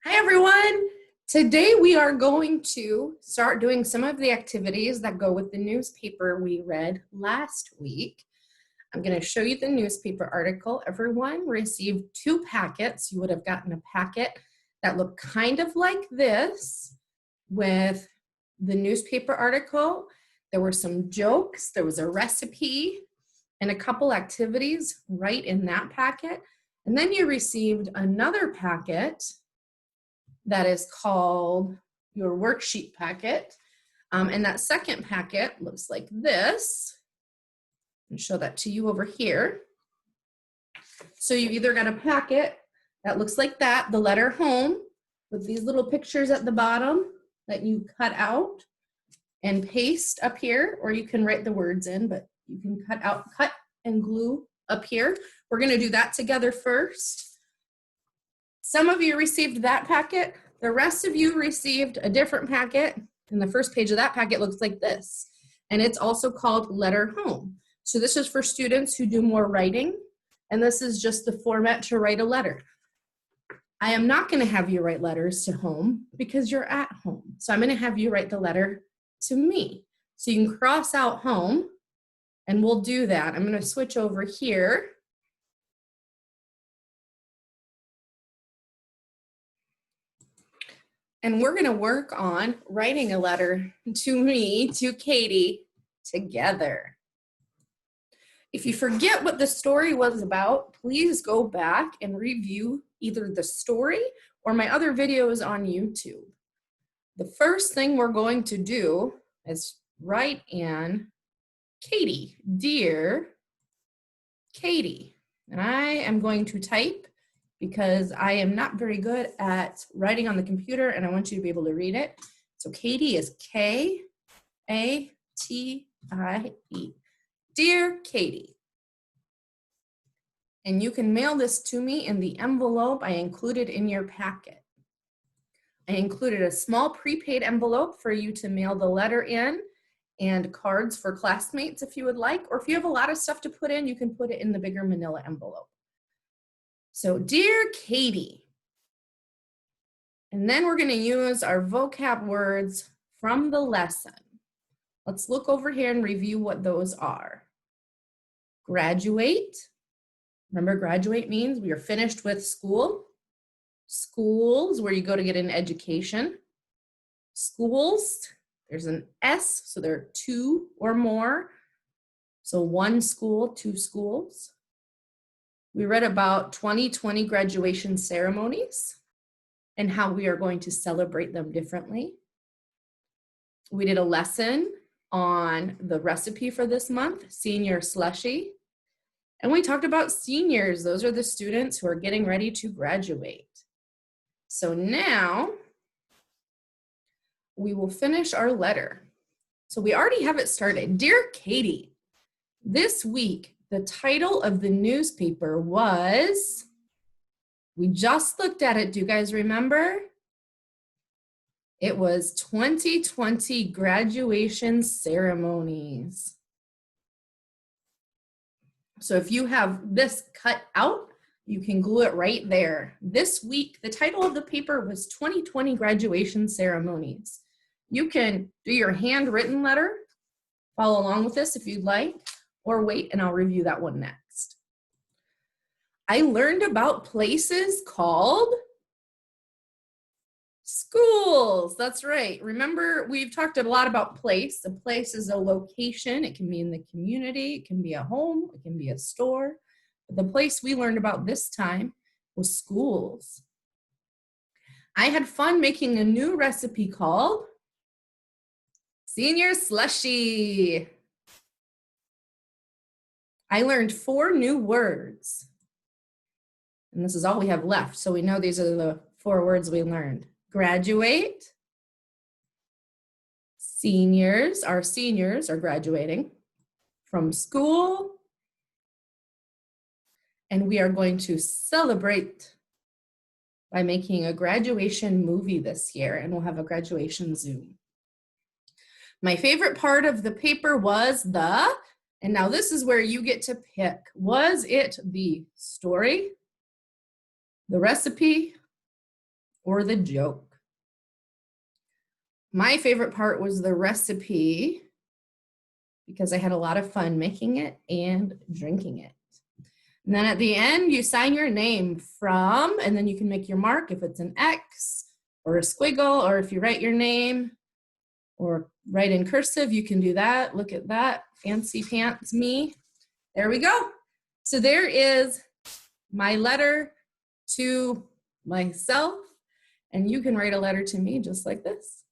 Hi everyone! Today we are going to start doing some of the activities that go with the newspaper we read last week. I'm going to show you the newspaper article. Everyone received 2 packets. You would have gotten a packet that looked kind of like this with the newspaper article. There were some jokes, there was a recipe, and a couple activities right in that packet. And then you received another packet that is called your worksheet packet. And that second packet looks like this. I'll show that to you over here. So you either got a packet that looks like that, the letter home, with these little pictures at the bottom that you cut out and paste up here, or you can write the words in, but you can cut and glue up here. We're gonna do that together first. Some of you received that packet. The rest of you received a different packet. And the first page of that packet looks like this. And it's also called Letter Home. So this is for students who do more writing. And this is just the format to write a letter. I am not going to have you write letters to home because you're at home. So I'm going to have you write the letter to me. So you can cross out home. And we'll do that. I'm going to switch over here. And we're going to work on writing a letter to me, to Katie, together. If you forget what the story was about, please go back and review either the story or my other videos on YouTube. The first thing we're going to do is write in Katie, dear Katie. And I am going to type because I am not very good at writing on the computer and I want you to be able to read it. So Katie is K-A-T-I-E. Dear Katie. And you can mail this to me in the envelope I included in your packet. I included a small prepaid envelope for you to mail the letter in and cards for classmates if you would like, or if you have a lot of stuff to put in, you can put it in the bigger manila envelope. So, dear Katie, and then we're going to use our vocab words from the lesson. Let's look over here and review what those are. Graduate. Remember, graduate means we are finished with school. Schools, where you go to get an education. Schools, there's an S, so there are 2 or more. So 1 school, 2 schools. We read about 2020 graduation ceremonies and how we are going to celebrate them differently. We did a lesson on the recipe for this month, senior slushy. And we talked about seniors. Those are the students who are getting ready to graduate. So now we will finish our letter. So we already have it started. Dear Katie, this week, the title of the newspaper was, we just looked at it, do you guys remember? It was 2020 graduation ceremonies. So if you have this cut out, you can glue it right there. This week, the title of the paper was 2020 graduation ceremonies. You can do your handwritten letter, follow along with this if you'd like, or wait and I'll review that one next. I learned about places called schools. That's right. Remember, we've talked a lot about place. A place is a location. It can be in the community. It can be a home. It can be a store. But the place we learned about this time was schools. I had fun making a new recipe called Senior Slushy. I learned 4 new words. And this is all we have left. So we know these are the 4 words we learned. Graduate. Seniors, our seniors are graduating from school. And we are going to celebrate by making a graduation movie this year. And we'll have a graduation Zoom. My favorite part of the paper was and now this is where you get to pick. Was it the story, the recipe, or the joke? My favorite part was the recipe because I had a lot of fun making it and drinking it. And then at the end, you sign your name from, and then you can make your mark if it's an X or a squiggle, or if you write your name or write in cursive, you can do that. Look at that, fancy pants me. There we go. So there is my letter to myself, and you can write a letter to me just like this.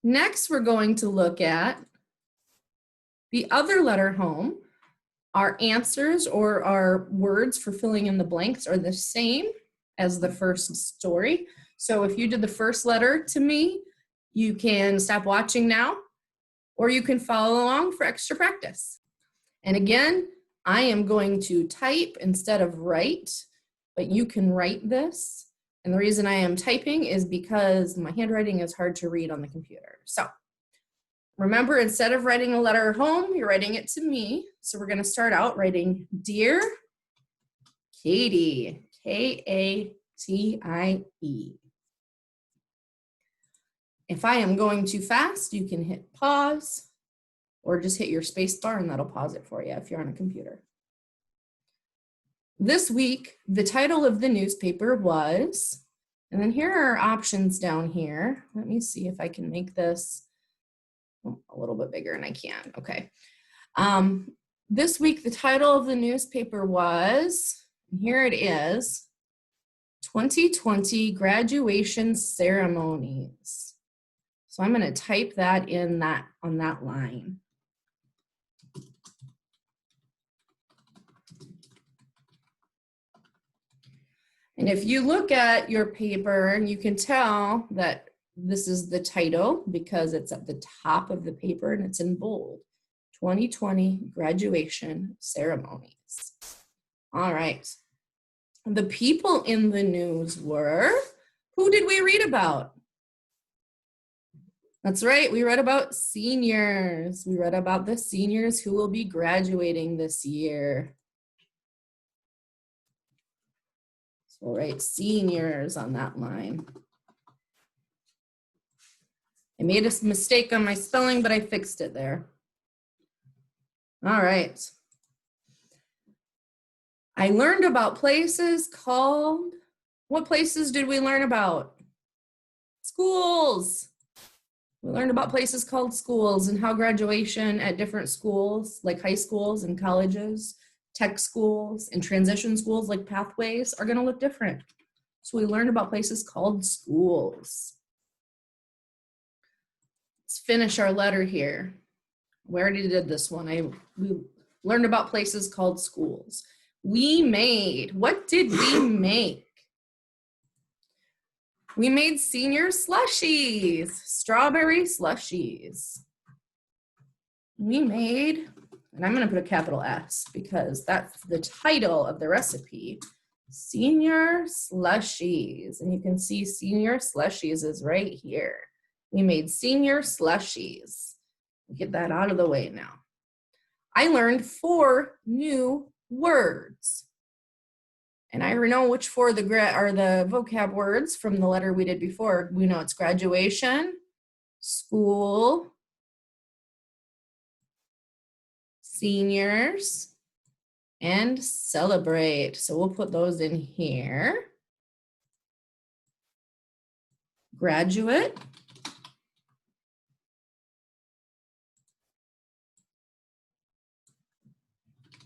Next, we're going to look at the other letter home. Our answers or our words for filling in the blanks are the same as the first story. So if you did the first letter to me, you can stop watching now, or you can follow along for extra practice. And again, I am going to type instead of write, but you can write this. And the reason I am typing is because my handwriting is hard to read on the computer. So remember, instead of writing a letter home, you're writing it to me. So we're going to start out writing Dear Katie, Katie. If I am going too fast, you can hit pause or just hit your space bar and that'll pause it for you if you're on a computer. This week, the title of the newspaper was, and then here are options down here. Let me see if I can make this a little bit bigger, and I can. Okay. This week, the title of the newspaper was, and here it is, 2020 Graduation Ceremonies. So I'm going to type that in on that line. And if you look at your paper, you can tell that this is the title because it's at the top of the paper and it's in bold. 2020 Graduation Ceremonies. All right. The people in the news were, who did we read about? That's right, we read about seniors. We read about the seniors who will be graduating this year. So we'll write seniors on that line. I made a mistake on my spelling, but I fixed it there. All right. I learned about places called, what places did we learn about? Schools. We learned about places called schools and how graduation at different schools, like high schools and colleges, tech schools, and transition schools like pathways are going to look different. So we learned about places called schools. Let's finish our letter here. We already did this one. We learned about places called schools. We made, what did we make? We made senior slushies, strawberry slushies. We made, and I'm going to put a capital S because that's the title of the recipe, senior slushies. And you can see senior slushies is right here. We made senior slushies. Get that out of the way now. I learned 4 new words. And I know which 4 the vocab words from the letter we did before. We know it's graduation, school, seniors, and celebrate. So we'll put those in here. Graduate,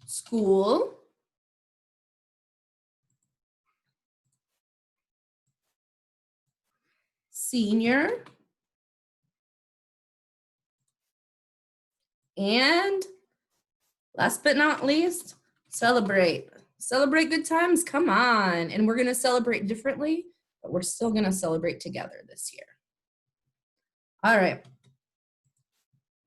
school, senior, and last but not least, celebrate. Celebrate good times, come on. And we're gonna celebrate differently, but we're still gonna celebrate together this year. All right.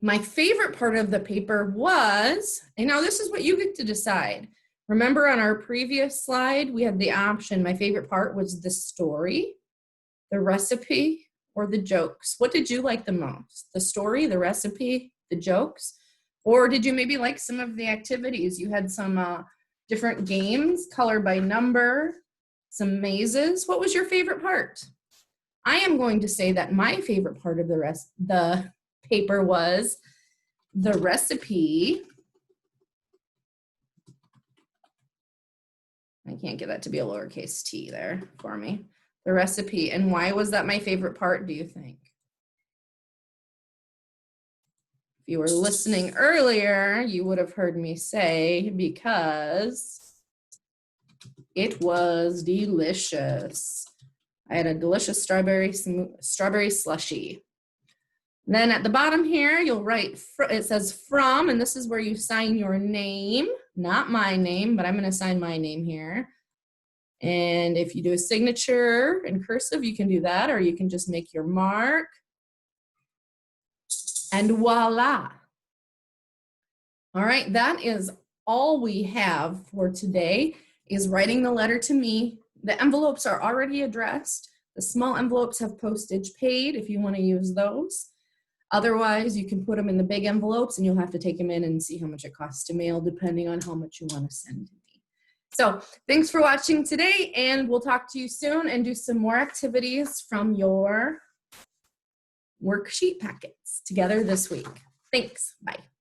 My favorite part of the paper was, and now this is what you get to decide. Remember on our previous slide, we had the option, my favorite part was the story, the recipe, or the jokes. What did you like the most? The story, the recipe, the jokes? Or did you maybe like some of the activities? You had some different games, color by number, some mazes. What was your favorite part? I am going to say that my favorite part of the paper was the recipe. I can't get that to be a lowercase t there for me. The recipe. And why was that my favorite part, do you think? If you were listening earlier, you would have heard me say because it was delicious. I had a delicious strawberry slushy. Then at the bottom here, you'll write, it says from, and this is where you sign your name, not my name, but I'm going to sign my name here. And if you do a signature in cursive, you can do that, or you can just make your mark. And voila. All right, that is all we have for today, is writing the letter to me. The envelopes are already addressed. The small envelopes have postage paid if you want to use those. Otherwise, you can put them in the big envelopes and you'll have to take them in and see how much it costs to mail depending on how much you want to send to me. So thanks for watching today, and we'll talk to you soon and do some more activities from your worksheet packets together this week. Thanks. Bye.